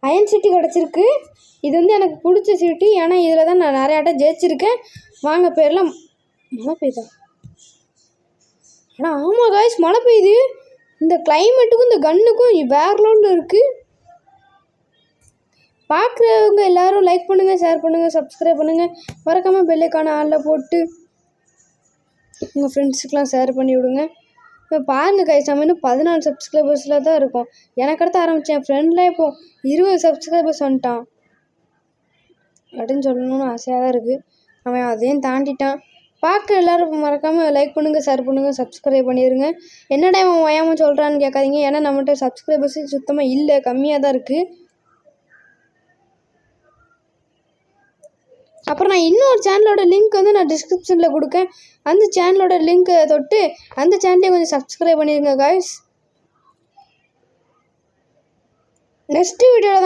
Iron city கிடச்சிருக்கு. இது வந்து எனக்கு பிடிச்ச சிட்டி. ஏன்னா இதில் தான் நான் நிறையாட்ட ஜெயிச்சிருக்கேன். வாங்க பேர்லாம். மழை பெய்யுதா? ஆனால் ஆமாம் காய்ஸ், மழை பெய்யுது. இந்த கிளைமேட்டுக்கும் இந்த கன்னுக்கும் வேறு லெவலில் இருக்குது. பார்க்குறவங்க எல்லோரும் லைக் பண்ணுங்கள், ஷேர் பண்ணுங்கள், சப்ஸ்கிரைப் பண்ணுங்கள். மறக்காமல் பெல்லைக்கான ஆளில் போட்டு உங்கள் ஃப்ரெண்ட்ஸுக்கெலாம் ஷேர் பண்ணி விடுங்க. இப்போ பாருங்கள் கைஸ், நம்ம இன்னும் 14 சப்ஸ்கிரைபர்ஸில் தான் இருக்கோம். எனக்கு அடுத்து ஆரம்பித்தேன். என் ஃப்ரெண்டில் இப்போது 20 சப்ஸ்கிரைபர்ஸ் வந்துட்டான் அப்படின்னு சொல்லணும்னு ஆசையாக தான் இருக்குது. அவன் அதையும் தாண்டிட்டான். பார்க்க எல்லோரும் மறக்காமல் லைக் பண்ணுங்கள், ஷேர் பண்ணுங்கள், சப்ஸ்கிரைப் பண்ணிடுங்க. என்னடா இவன் ஓயாமல் சொல்கிறான்னு கேட்காதீங்க. ஏன்னா நம்மகிட்ட சப்ஸ்கிரைபர்ஸ் சுத்தமாக இல்லை, கம்மியாக தான் இருக்குது. அப்புறம் நான் இன்னொரு சேனலோட லிங்க் வந்து நான் டிஸ்கிரிப்ஷனில் கொடுக்கேன். அந்த சேனலோட லிங்க்கை தொட்டு அந்த சேனலையும் கொஞ்சம் சப்ஸ்கிரைப் பண்ணிடுங்க காய்ஸ். நெக்ஸ்ட் வீடியோவில்